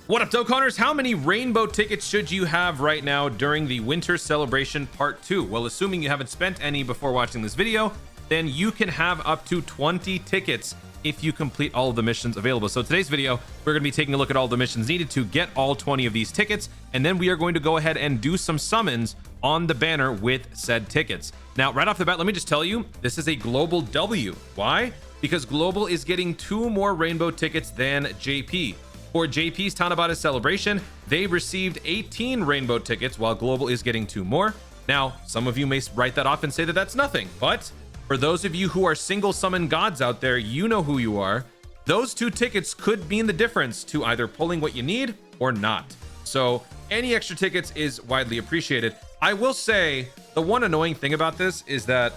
What up, Dokkanners? How many rainbow tickets should you have right now during the Winter Celebration Part 2? Well, assuming you haven't spent any before watching this video, then you can have up to 20 tickets if you complete all of the missions available. So today's video, we're going to be taking a look at all the missions needed to get all 20 of these tickets, and then we are going to go ahead and do some summons on the banner with said tickets. Now, right off the bat, let me just tell you, this is a global W. Why? Because Global is getting 2 more rainbow tickets than JP. For JP's Tanabata celebration, they received 18 rainbow tickets, while Global is getting 2 more. Now, some of you may write that off and say that that's nothing, but for those of you who are single summon gods out there, you know who you are. Those 2 tickets could mean the difference to either pulling what you need or not. So any extra tickets is widely appreciated. I will say the one annoying thing about this is that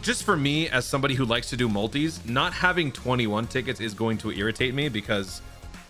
just for me, as somebody who likes to do multis, not having 21 tickets is going to irritate me because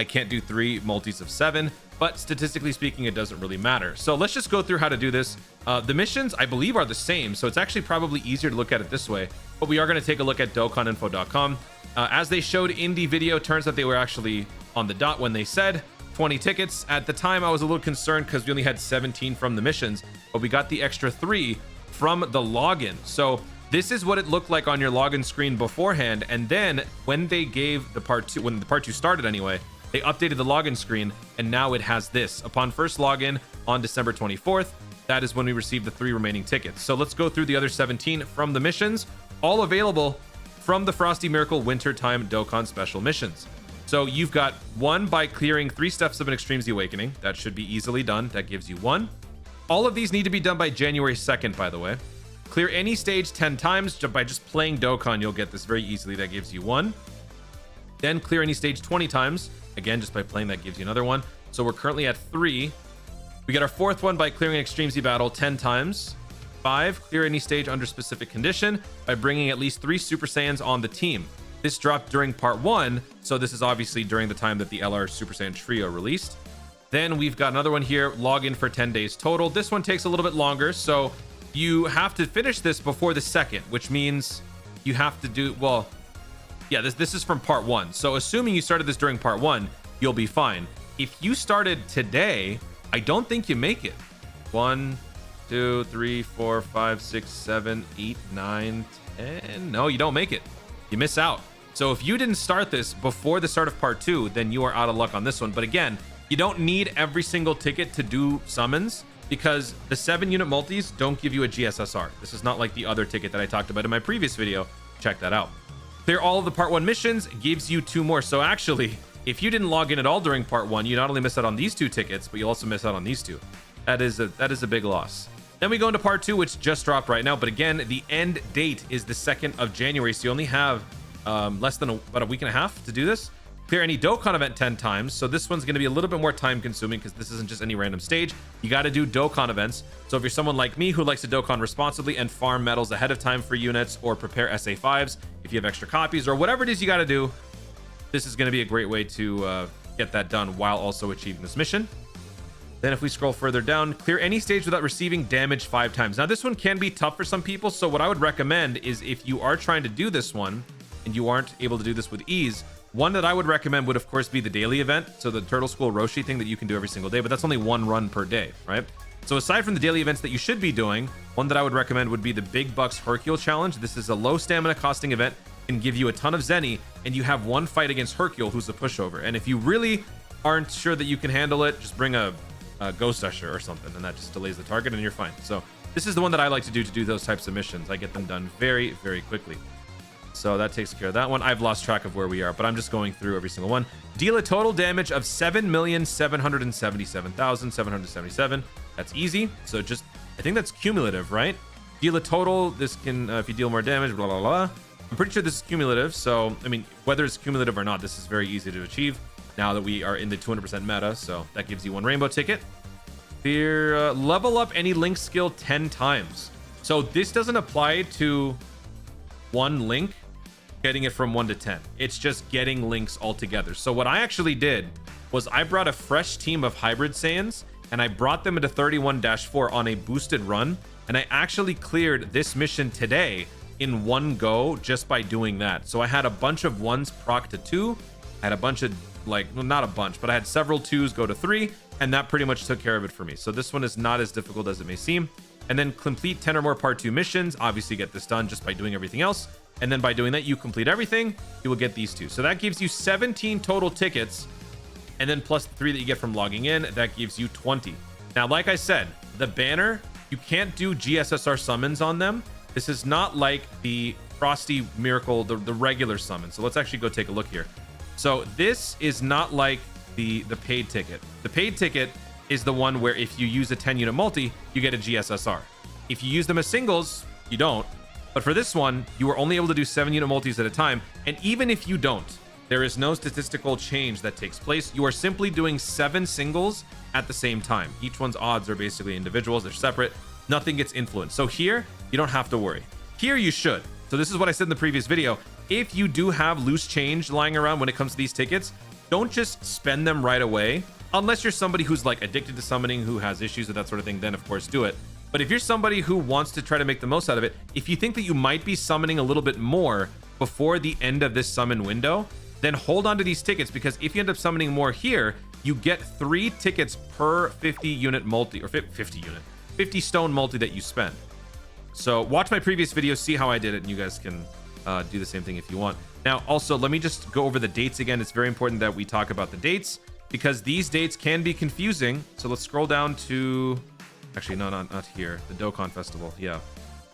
I can't do 3 multis of 7, but statistically speaking, it doesn't really matter. So let's just go through how to do this. The missions, I believe, are the same, so it's actually probably easier to look at it this way, but we are going to take a look at DokkanInfo.com. As they showed in the video, turns out they were actually on the dot when they said 20 tickets. At the time, I was a little concerned because we only had 17 from the missions, but we got the extra 3 from the login. So this is what it looked like on your login screen beforehand, and then when they gave the part 2, when the part 2 started anyway, they updated the login screen, and now it has this. Upon first login on December 24th, that is when we received the 3 remaining tickets. So let's go through the other 17 from the missions, all available from the Frosty Miracle Wintertime Dokkan Special missions. So you've got 1 by clearing 3 steps of an Extremes Awakening. That should be easily done. That gives you 1. All of these need to be done by January 2nd, by the way. Clear any stage 10 times. By just playing Dokkan, you'll get this very easily. That gives you 1. Then clear any stage 20 times. Again, just by playing, that gives you another 1. So we're currently at 3. We get our 4th one by clearing an Extreme Z battle 10 times. 5, clear any stage under specific condition by bringing at least 3 Super Saiyans on the team. This dropped during part 1, so this is obviously during the time that the LR Super Saiyan Trio released. Then we've got another one here, log in for 10 days total. This one takes a little bit longer, so you have to finish this before the 2nd, which means you have to do, well, yeah, this is from part 1. So assuming you started this during part 1, you'll be fine. If you started today, I don't think you make it. 1, 2, 3, 4, 5, 6, 7, 8, 9, 10. No, you don't make it. You miss out. So if you didn't start this before the start of part 2, then you are out of luck on this one. But again, you don't need every single ticket to do summons because the 7-unit multis don't give you a GSSR. This is not like the other ticket that I talked about in my previous video. Check that out. Clear all of the part 1 missions gives you 2 more. So actually, if you didn't log in at all during part 1, you not only miss out on these 2 tickets, but you'll also miss out on these 2. That is a big loss. Then we go into part 2, which just dropped right now. But again, the end date is the 2nd of January. So you only have less than about a week and a half to do this. Clear any Dokkan event 10 times. So this one's going to be a little bit more time consuming because this isn't just any random stage. You got to do Dokkan events. So if you're someone like me who likes to Dokkan responsibly and farm medals ahead of time for units or prepare SA5s, if you have extra copies or whatever it is you got to do, this is going to be a great way to get that done while also achieving this mission. Then if we scroll further down, clear any stage without receiving damage 5 times. Now this one can be tough for some people. So what I would recommend is if you are trying to do this one and you aren't able to do this with ease, one that I would recommend would of course be the daily event. So the Turtle School Roshi thing that you can do every single day, but that's only 1 run per day, right? So aside from the daily events that you should be doing, one that I would recommend would be the Big Bucks Hercule Challenge. This is a low stamina costing event, can give you a ton of Zenny, and you have 1 fight against Hercule, who's a pushover. And if you really aren't sure that you can handle it, just bring a Ghost Usher or something, and that just delays the target and you're fine. So this is the one that I like to do those types of missions. I get them done very, very quickly. So that takes care of that one. I've lost track of where we are, but I'm just going through every single one. Deal a total damage of 7,777,777. That's easy. So just, I think that's cumulative, right? Deal a total. This can, if you deal more damage, blah, blah, blah. I'm pretty sure this is cumulative. So, I mean, whether it's cumulative or not, this is very easy to achieve now that we are in the 200% meta. So that gives you 1 rainbow ticket. Here, level up any link skill 10 times. So this doesn't apply to 1 link, getting it from 1 to 10. It's just getting links altogether. So what I actually did was I brought a fresh team of hybrid Saiyans and I brought them into 31-4 on a boosted run. And I actually cleared this mission today in 1 go just by doing that. So I had a bunch of 1s proc to 2. I had a bunch of like, well, not a bunch, but I had several 2s go to 3, and that pretty much took care of it for me. So this one is not as difficult as it may seem. And then complete 10 or more part 2 missions. Obviously get this done just by doing everything else. And then by doing that, you complete everything, you will get these 2. So that gives you 17 total tickets. And then plus the 3 that you get from logging in, that gives you 20. Now, like I said, the banner, you can't do GSSR summons on them. This is not like the Frosty Miracle, the regular summon. So let's actually go take a look here. So this is not like the paid ticket. The paid ticket is the one where if you use a 10-unit multi, you get a GSSR. If you use them as singles, you don't. But for this one, you are only able to do 7-unit multis at a time. And even if you don't, there is no statistical change that takes place. You are simply doing 7 singles at the same time. Each one's odds are basically individuals. They're separate. Nothing gets influenced. So here, you don't have to worry. Here, you should. So this is what I said in the previous video. If you do have loose change lying around when it comes to these tickets, don't just spend them right away. Unless you're somebody who's like addicted to summoning, who has issues with that sort of thing, then of course do it. But if you're somebody who wants to try to make the most out of it, if you think that you might be summoning a little bit more before the end of this summon window, then hold on to these tickets, because if you end up summoning more here, you get 3 tickets per 50-unit multi, or 50 stone multi that you spend. So watch my previous video, see how I did it, and you guys can do the same thing if you want. Now, also, let me just go over the dates again. It's very important that we talk about the dates, because these dates can be confusing. So let's scroll down to, actually, no, not here, the Dokkan Festival. Yeah.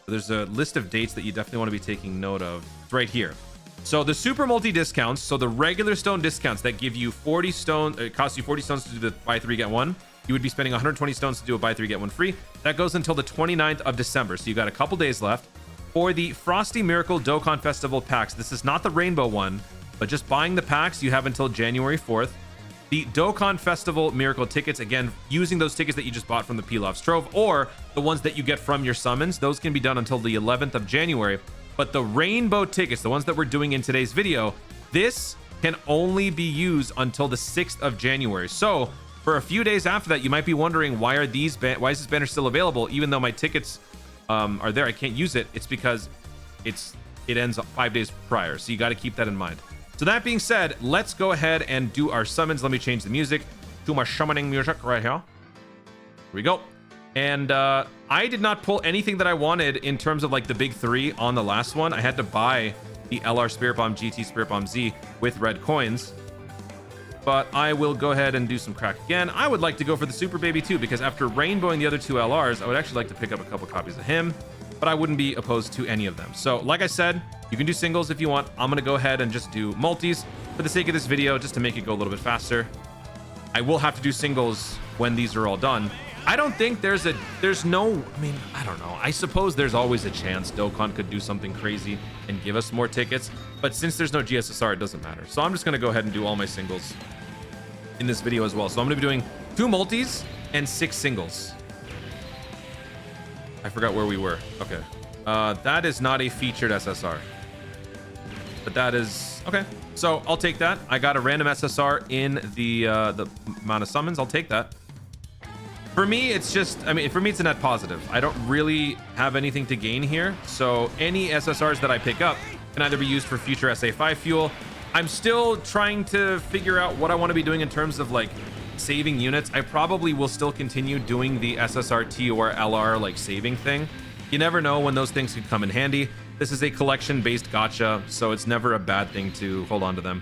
So there's a list of dates that you definitely want to be taking note of. It's right here. So the super multi discounts, so the regular stone discounts that give you 40 stones, it costs you 40 stones to do the buy 3 get 1. You would be spending 120 stones to do a buy 3 get 1 free. That goes until the 29th of December. So you got a couple days left. For the Frosty Miracle Dokkan Festival packs, this is not the rainbow one, but just buying the packs, you have until January 4th. The Dokkan Festival Miracle tickets, again, using those tickets that you just bought from the Pilaf's Trove, or the ones that you get from your summons, those can be done until the 11th of January. But the rainbow tickets, the ones that we're doing in today's video, this can only be used until the 6th of January. So for a few days after that, you might be wondering, why is this banner still available even though my tickets are there? I can't use it. It's because it ends 5 days prior, so you got to keep that in mind. So that being said, let's go ahead and do our summons. Let me change the music to my summoning music right here. Here we go. And I did not pull anything that I wanted in terms of like the big 3 on the last one. I had to buy the LR Spirit Bomb GT Spirit Bomb Z with red coins. But I will go ahead and do some crack again. I would like to go for the Super Baby too, because after rainbowing the other 2 LRs, I would actually like to pick up a couple copies of him, but I wouldn't be opposed to any of them. So like I said, you can do singles if you want. I'm going to go ahead and just do multis for the sake of this video, just to make it go a little bit faster. I will have to do singles when these are all done. I don't think I mean, I don't know. I suppose there's always a chance Dokkan could do something crazy and give us more tickets, but since there's no GSSR, it doesn't matter. So I'm just going to go ahead and do all my singles in this video as well. So I'm going to be doing 2 multis and 6 singles. I forgot where we were. Okay. That is not a featured SSR, but that is okay. So I'll take that. I got a random SSR in the amount of summons. I'll take that. For me, it's just, I mean, for me, it's a net positive. I don't really have anything to gain here. So any SSRs that I pick up can either be used for future SA5 fuel. I'm still trying to figure out what I want to be doing in terms of like saving units. I probably will still continue doing the SSRT or LR like saving thing. You never know when those things could come in handy. This is a collection based gacha, so it's never a bad thing to hold on to them.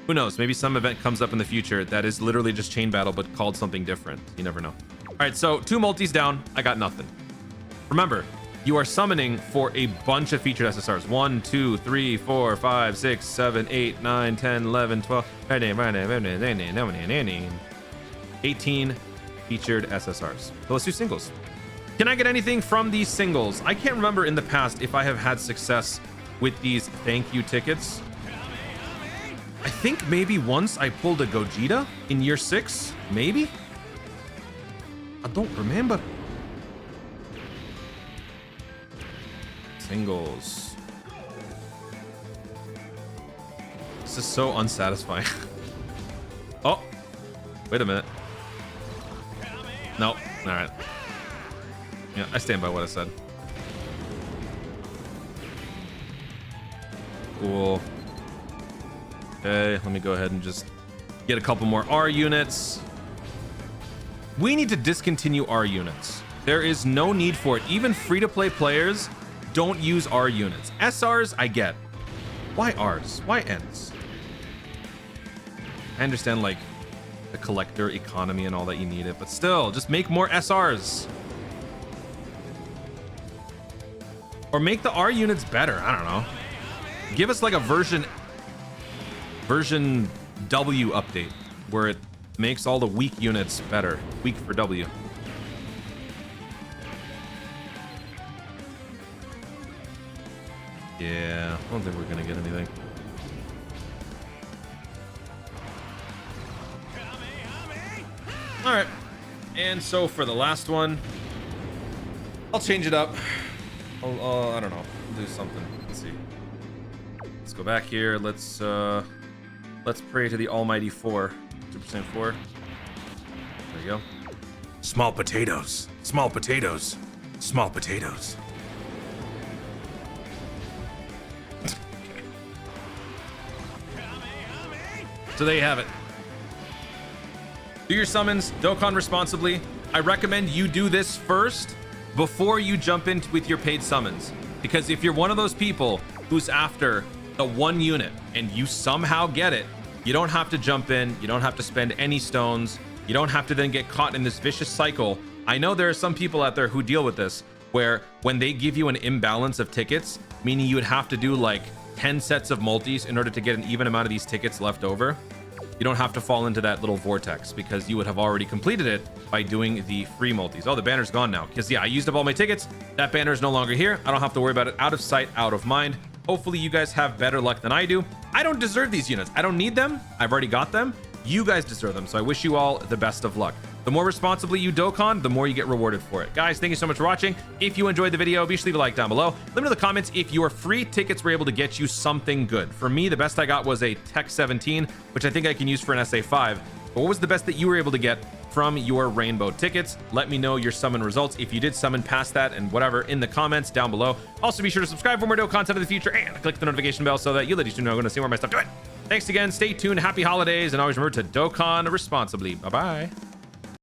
Who knows? Maybe some event comes up in the future that is literally just chain battle, but called something different. You never know. All right, so 2 multis down. I got nothing. Remember, you are summoning for a bunch of featured SSRs. 1, 2, 3, 4, 5, 6, 7, 8, 9, 10, 11, 12, 18 featured SSRs. So let's do singles. Can I get anything from these singles? I can't remember in the past if I have had success with these thank you tickets. I think maybe once I pulled a Gogeta in year 6, maybe? I don't remember. Singles. This is so unsatisfying. Oh, wait a minute. No, all right. Yeah, I stand by what I said. Cool. Okay, let me go ahead and just Get a couple more R units. We need to discontinue R units. There is no need for it. Even free-to-play players don't use R units. SRs, I get. Why Rs? Why Ns? I understand, like, the collector economy and all that, you need it, but still, just make more SRs. Or make the R units better. I don't know. Give us like a version W update where it makes all the weak units better. Weak for W. Yeah, I don't think we're gonna get anything. All right, and so for the last one, I'll change it up. I don't know, do something. Let's see. Let's go back here. Let's pray to the almighty 4. 2% 4. There you go. Small potatoes. Small potatoes. Small potatoes. So there you have it. Do your summons, Dokkan responsibly. I recommend you do this first before you jump in with your paid summons. Because if you're one of those people who's after the 1 unit and you somehow get it, you don't have to jump in, you don't have to spend any stones, you don't have to then get caught in this vicious cycle. I know there are some people out there who deal with this, where when they give you an imbalance of tickets, meaning you would have to do like 10 sets of multis in order to get an even amount of these tickets left over, you don't have to fall into that little vortex because you would have already completed it by doing the free multis. Oh, the banner's gone now because yeah, I used up all my tickets. That banner is no longer here. I don't have to worry about it. Out of sight, out of mind. Hopefully you guys have better luck than I do. I don't deserve these units. I don't need them. I've already got them. You guys deserve them. So I wish you all the best of luck. The more responsibly you Dokkan, the more you get rewarded for it. Guys, thank you so much for watching. If you enjoyed the video, be sure to leave a like down below. Let me know in the comments if your free tickets were able to get you something good. For me, the best I got was a Tech 17, which I think I can use for an SA5. But what was the best that you were able to get from your rainbow tickets? Let me know your summon results if you did summon past that and whatever in the comments down below. Also, be sure to subscribe for more Dokkan content in the future and click the notification bell so that you ladies know I'm going to see more of my stuff. Do it. Thanks again. Stay tuned. Happy holidays. And always remember to Dokkan responsibly. Bye-bye.